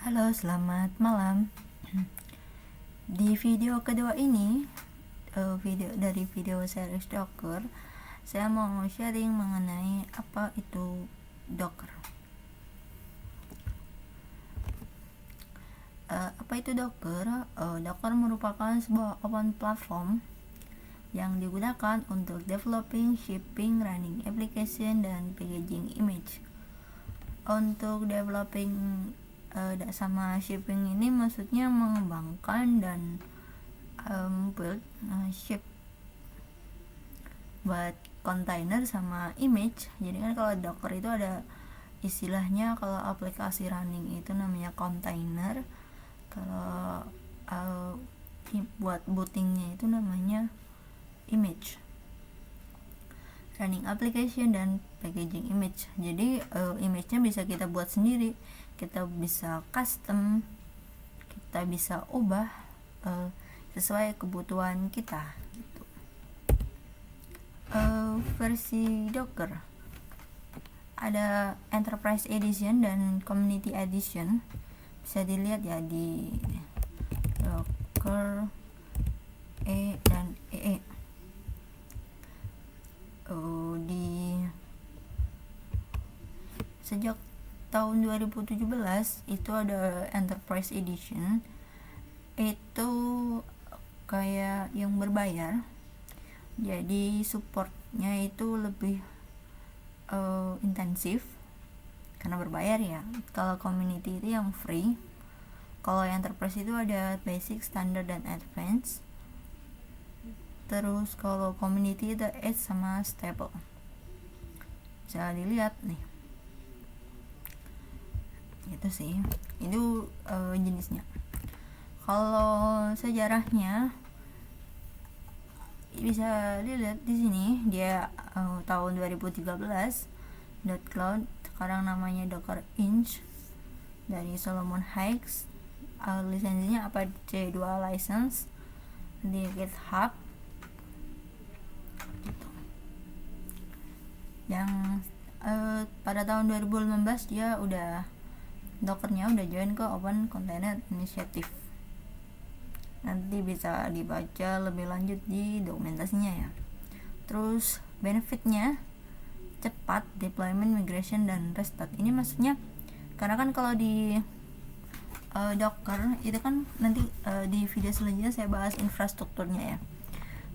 Halo, selamat malam. Di video kedua ini, video series Docker, saya mau sharing mengenai apa itu Docker. Apa itu Docker? Docker merupakan sebuah open platform yang digunakan untuk developing, shipping, running application, dan packaging image. Untuk developing sama shipping ini maksudnya mengembangkan dan build ship buat container sama image. Jadi kan kalau Docker itu ada istilahnya, kalau aplikasi running itu namanya container, kalau buat bootingnya itu namanya image, running application dan packaging image. Jadi image-nya bisa kita buat sendiri, kita bisa custom, kita bisa ubah sesuai kebutuhan kita gitu. Versi Docker ada Enterprise Edition dan Community Edition, bisa dilihat ya di Docker E dan EE. Sejak tahun 2017 itu ada Enterprise Edition, itu kayak yang berbayar, jadi supportnya itu lebih intensif karena berbayar ya. Kalau community itu yang free, kalau Enterprise itu ada basic, standard, dan advance. Terus kalau community itu edge sama stable, bisa dilihat nih. Itu sih, itu jenisnya. Kalau sejarahnya bisa dilihat di sini, dia tahun 2013 .cloud, sekarang namanya Docker Inch, dari Solomon Hykes. Lisensinya Apache 2 license di GitHub gitu. Yang pada tahun 2015 dia Dockernya udah join ke Open Container Initiative. Nanti bisa dibaca lebih lanjut di dokumentasinya ya. Terus benefitnya cepat deployment, migration, dan restart. Ini maksudnya karena kan kalau di Docker itu kan nanti di video selanjutnya saya bahas infrastrukturnya ya.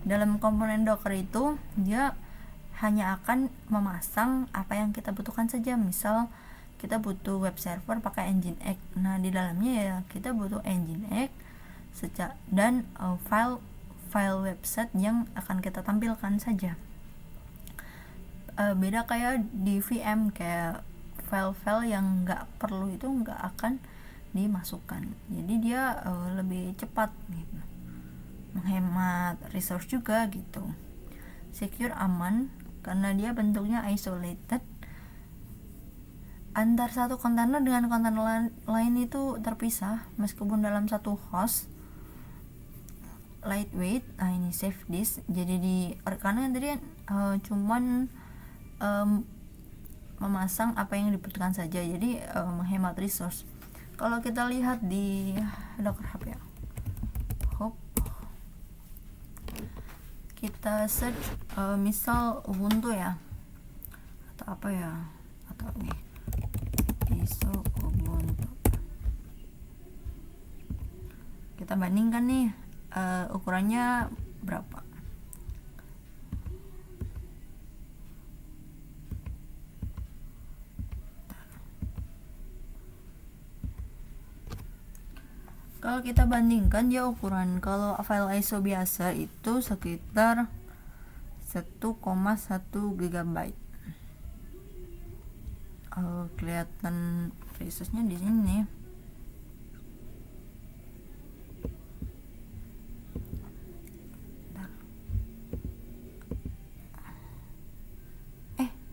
Dalam komponen Docker itu dia hanya akan memasang apa yang kita butuhkan saja. Misal kita butuh web server pakai Nginx, nah di dalamnya ya kita butuh Nginx dan file website yang akan kita tampilkan saja. Beda kayak di VM, kayak file-file yang nggak perlu itu nggak akan dimasukkan. Jadi dia lebih cepat gitu, menghemat resource juga gitu. Secure, aman karena dia bentuknya isolated. Antar satu kontainer dengan kontainer lain itu terpisah meskipun dalam satu host. Lightweight, ini safe disk, jadi karena tadi cuman memasang apa yang dibutuhkan saja, jadi menghemat resource. Kalau kita lihat di Docker Hub ya, kita search misal Ubuntu ya, atau apa ya, atau nih ISO Ubuntu, kita bandingkan nih ukurannya berapa. Kalau kita bandingkan dia ukuran, kalau file ISO biasa itu sekitar 1,1 GB. Kelihatan resource-nya di sini.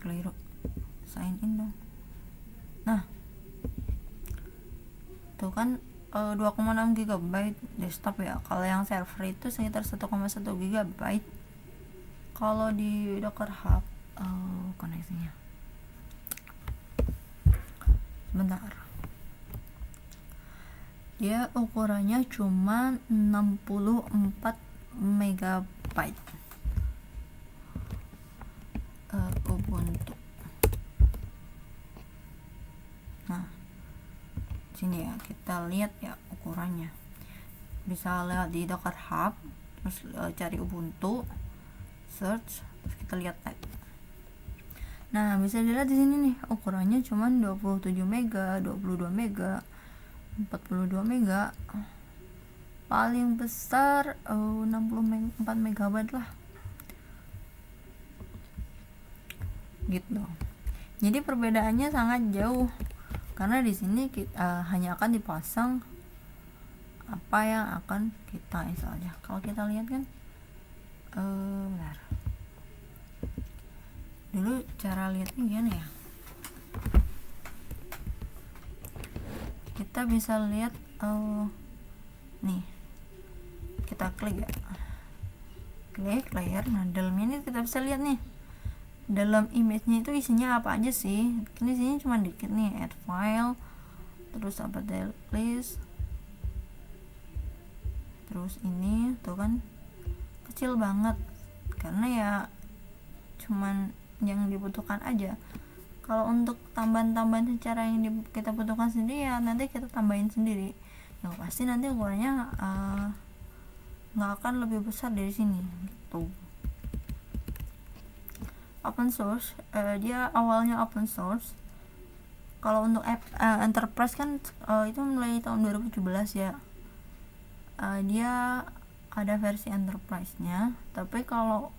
Keliru. Sign in dong. Nah, tuh kan 2,6 GB desktop ya. Kalau yang server itu sekitar 1,1 GB. Kalau di Docker Hub koneksinya sebentar. dia ukurannya cuma 64 megabyte. Ubuntu. Nah, sini ya kita lihat ya ukurannya. Bisa lihat di Docker Hub, terus cari Ubuntu, search, terus kita lihat type. Nah, bisa dilihat di sini nih, ukurannya cuma 27 mega, 22 mega, 42 mega. Paling besar 64 megabyte lah. Gitu. Jadi perbedaannya sangat jauh. Karena di sini kita hanya akan dipasang apa yang akan kita install aja. Kalau kita lihat kan bentar. Dulu cara lihatnya gimana ya? Kita bisa lihat nih. Kita klik ya. Klik layer. Nah, dalamnya ini kita bisa lihat nih. Dalam image-nya itu isinya apa aja sih? Ini sini cuma dikit nih, add file, terus apa delete list, terus ini tuh kan kecil banget karena ya cuman yang dibutuhkan aja. Kalau untuk tambahan-tambahan secara yang kita butuhkan sendiri ya nanti kita tambahin sendiri. Yang pasti nanti ukurannya nggak akan lebih besar dari sini gitu. Open source, dia awalnya open source. Kalau untuk enterprise kan itu mulai tahun 2017 ya. Dia ada versi enterprise-nya, tapi kalau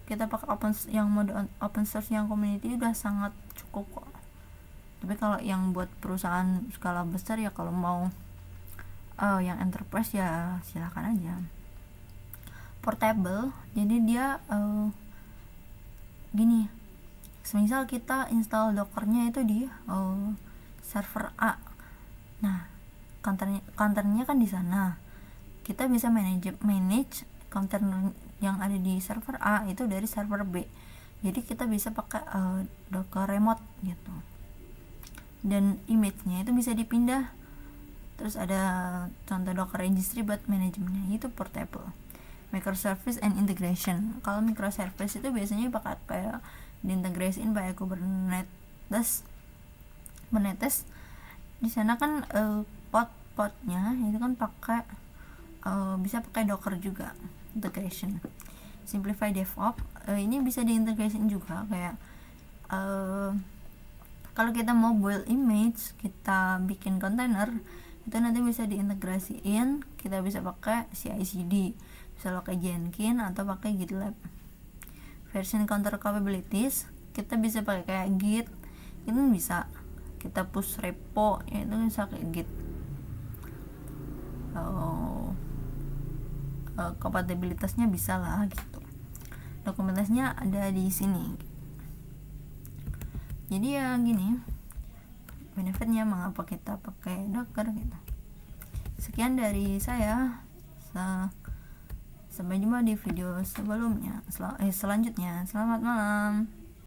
kita pakai yang mode open source yang community udah sangat cukup kok. Tapi kalau yang buat perusahaan skala besar ya kalau mau yang enterprise ya silakan aja. Portable, jadi dia gini, semisal kita install dockernya itu di server A. Nah, counternya kan di sana. Kita bisa manage container yang ada di server A itu dari server B. Jadi kita bisa pakai Docker remote gitu. Dan image-nya itu bisa dipindah. Terus ada contoh Docker registry buat manajemennya, itu portable. Microservice and integration. Kalau microservice itu biasanya pakai kayak diintegrasiin pakai Kubernetes. Di sana kan pot-potnya itu kan pakai bisa pakai Docker juga integration. Simplify DevOps ini bisa diintegrasiin juga kayak kalau kita mau build image, kita bikin container itu nanti bisa diintegrasiin, kita bisa pakai CI/CD, bisa pakai Jenkins atau pakai GitLab. Version control capabilities kita bisa pakai kayak Git, itu bisa kita push repo ya, itu bisa kayak Git. Kompatibilitasnya bisa lah gitu. Dokumentasinya ada di sini. Jadi ya gini benefitnya mengapa kita pakai Docker gitu. Sekian dari saya. Sampai jumpa di video selanjutnya. Selamat malam.